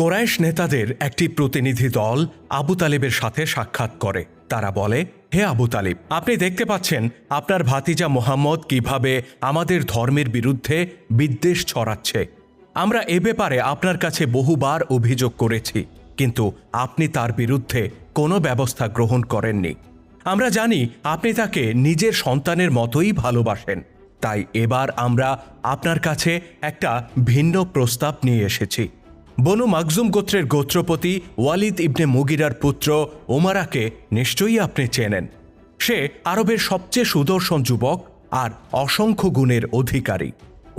কোরাইশ নেতাদের একটি প্রতিনিধি দল আবু তালিবের সাথে সাক্ষাৎ করে। তারা বলে, হে আবু তালিব, আপনি দেখতে পাচ্ছেন আপনার ভাতিজা মোহাম্মদ কিভাবে আমাদের ধর্মের বিরুদ্ধে বিদ্বেষ ছড়াচ্ছে। আমরা এ ব্যাপারে আপনার কাছে বহুবার অভিযোগ করেছি, কিন্তু আপনি তার বিরুদ্ধে কোনো ব্যবস্থা গ্রহণ করেননি। আমরা জানি আপনি তাকে নিজের সন্তানের মতোই ভালোবাসেন, তাই এবার আমরা আপনার কাছে একটা ভিন্ন প্রস্তাব নিয়ে এসেছি। বনু মাকজুম গোত্রের গোত্রপতি ওয়ালিদ ইবনে মুগিরার পুত্র ওমারাকে নিশ্চয়ই আপনি চেনেন। সে আরবের সবচেয়ে সুদর্শন যুবক আর অসংখ্য গুণের অধিকারী।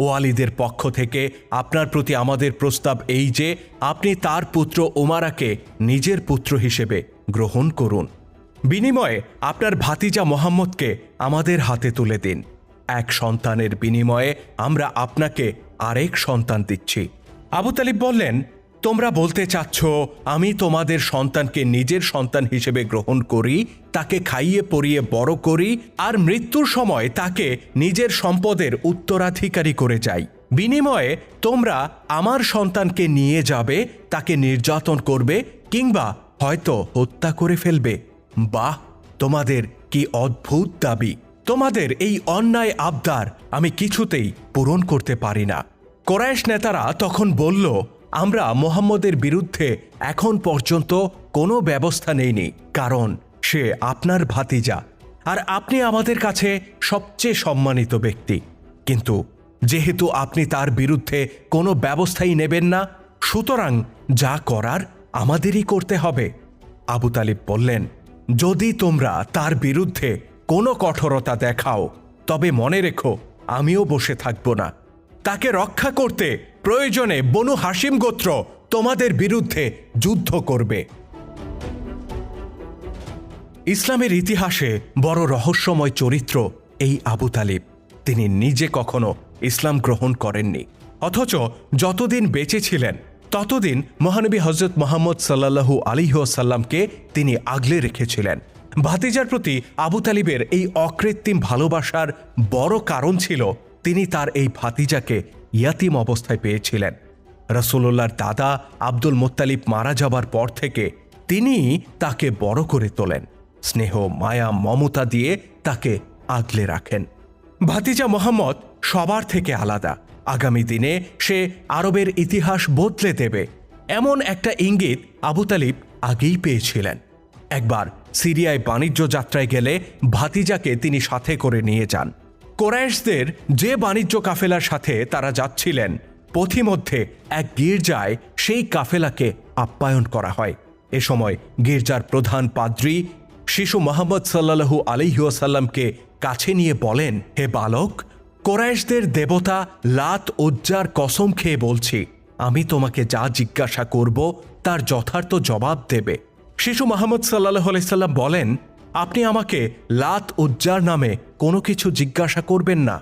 ওয়ালিদের পক্ষ থেকে আপনার প্রতি আমাদের প্রস্তাব এই যে আপনি তার পুত্র ওমারাকে নিজের পুত্র হিসেবে গ্রহণ করুন। বিনিময়ে আপনার ভাতিজা মোহাম্মদকে আমাদের হাতে তুলে দিন। এক সন্তানের বিনিময়ে আমরা আপনাকে আরেক সন্তান দিচ্ছি। আবু তালিব বললেন, তোমরা বলতে চাচ্ছ আমি তোমাদের সন্তানকে নিজের সন্তান হিসেবে গ্রহণ করি, তাকে খাইয়ে পরিয়ে বড় করি, আর মৃত্যুর সময় তাকে নিজের সম্পদের উত্তরাধিকারী করে যাই। বিনিময়ে তোমরা আমার সন্তানকে নিয়ে যাবে, তাকে নির্যাতন করবে, কিংবা হয়তো হত্যা করে ফেলবে। বাহ, তোমাদের কি অদ্ভুত দাবি! তোমাদের এই অন্যায় আবদার আমি কিছুতেই পূরণ করতে পারি না। কোরাইশ নেতারা তখন বলল, আমরা মোহাম্মদের বিরুদ্ধে এখন পর্যন্ত কোনো ব্যবস্থা নেইনি, কারণ সে আপনার ভাতিজা আর আপনি আমাদের কাছে সবচেয়ে সম্মানিত ব্যক্তি। কিন্তু যেহেতু আপনি তার বিরুদ্ধে কোনো ব্যবস্থাই নেবেন না, সুতরাং যা করার আমাদেরই করতে হবে। আবু তালিব বললেন, যদি তোমরা তার বিরুদ্ধে কোনো কঠোরতা দেখাও, তবে মনে রেখো আমিও বসে থাকব না। তাকে রক্ষা করতে প্রয়োজনে বনু হাশিম গোত্র তোমাদের বিরুদ্ধে যুদ্ধ করবে। ইসলামের ইতিহাসে বড় রহস্যময় চরিত্র এই আবু তালিব। তিনি নিজে কখনো ইসলাম গ্রহণ করেননি, অথচ যতদিন বেঁচে ছিলেন ততদিন মহানবী হযরত মুহাম্মদ সাল্লাল্লাহু আলাইহি ওয়াসাল্লামকে তিনি আগলে রেখেছিলেন। ভাতিজার প্রতি আবু তালিবের এই অকৃত্রিম ভালোবাসার বড় কারণ ছিল তিনি তার এই ভাতিজাকে ইয়াতিম অবস্থায় পেয়েছিলেন। রাসূলুল্লাহর দাদা আব্দুল মুত্তালিব মারা যাবার পর থেকে তিনি তাকে বড় করে তোলেন, স্নেহ মায়া মমতা দিয়ে তাকে আগলে রাখেন। ভাতিজা মোহাম্মদ সবার থেকে আলাদা। আগামী দিনে সে আরবের ইতিহাস বদলে দেবে, এমন একটা ইঙ্গিত আবু তালিব আগেই পেয়েছিলেন। একবার সিরিয়ায় বাণিজ্য যাত্রায় গেলে ভাতিজাকে তিনি সাথে করে নিয়ে যান। কোরাইশদের যে বাণিজ্য কাফেলার সাথে তারা যাচ্ছিলেন, পথিমধ্যে এক গির্জায় সেই কাফেলাকে আপ্যায়ন করা হয়। এ সময় গির্জার প্রধান পাদ্রী শিশু মুহাম্মদ সাল্লাল্লাহু আলাইহি ওয়াসাল্লামকে কাছে নিয়ে বলেন, হে বালক, কোরাইশদের দেবতা লাত উজ্জার কসম খেয়ে বলছি, আমি তোমাকে যা জিজ্ঞাসা করব তার যথার্থ জবাব দেবে। শিশু মুহাম্মদ সাল্লাল্লাহু আলাইহি সাল্লাম বলেন, আপনি আমাকে লাত উজ্জার নামে কোনো কিছু জিজ্ঞাসা করবেন না।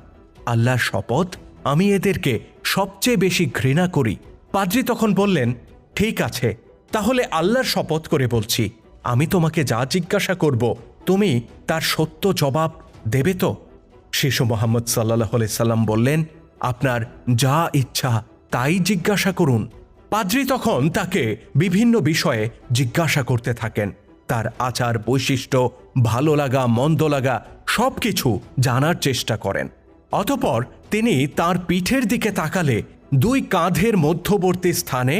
আল্লাহর শপথ, আমি এদেরকে সবচেয়ে বেশি ঘৃণা করি। পাদ্রী তখন বললেন, ঠিক আছে, তাহলে আল্লাহর শপথ করে বলছি, আমি তোমাকে যা জিজ্ঞাসা করব তুমি তার সত্য জবাব দেবে তো? শিশু মুহাম্মদ সাল্লাল্লাহু আলাইহি সাল্লাম বললেন, আপনার যা ইচ্ছা তাই জিজ্ঞাসা করুন। পাদ্রী তখন তাকে বিভিন্ন বিষয়ে জিজ্ঞাসা করতে থাকেন। তার আচার বৈশিষ্ট্য, ভালো লাগা মন্দ লাগা সবকিছু জানার চেষ্টা করেন। অতঃপর তিনি তার পিঠের দিকে তাকালে দুই কাঁধের মধ্যবর্তী স্থানে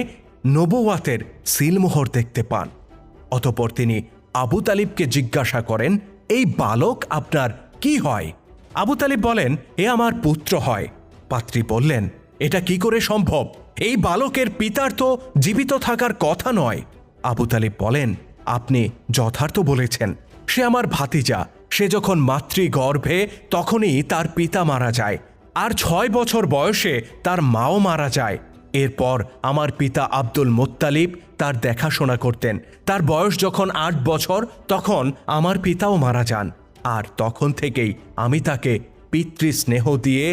নবুওয়াতের সিলমোহর দেখতে পান। অতঃপর তিনি আবু তালিবকে জিজ্ঞাসা করেন, এই বালক আপনার কি হয়? আবু তালিব বলেন, এ আমার পুত্র হয়। পাত্রী বললেন, এটা কি করে সম্ভব? এই বালকের পিতার তো জীবিত থাকার কথা নয়। আবু তালিব বলেন, আপনি যথার্থ বলেছেন, সে আমার ভাতিজা। সে যখন মাতৃগর্ভে তখনই তার পিতা মারা যায়, আর 6 বছর বয়সে তার মাও মারা যায়। এরপর আমার পিতা আব্দুল মুত্তালিব তার দেখাশোনা করতেন। তার বয়স যখন 8 বছর তখন আমার পিতাও মারা যান, আর তখন থেকেই আমি তাকে পিতৃস্নেহ দিয়ে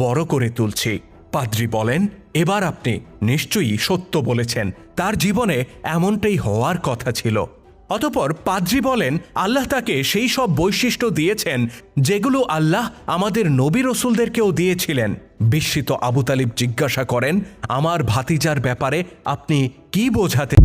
বড় করে তুলছি। পাদ্রী বলেন, এবার আপনি নিশ্চয়ই সত্য বলেছেন, তার জীবনে এমনটাই হওয়ার কথা ছিল। অতঃপর পাদ্রী বলেন আল্লাহ তাকে সেই সব বৈশিষ্ট্য দিয়েছেন যেগুলো আল্লাহ আমাদের নবী রসুলদেরকেও দিয়েছিলেন। বিস্মিত আবু তালিব জিজ্ঞাসা করেন, আমার ভাতিজার ব্যাপারে আপনি কি বোঝাতে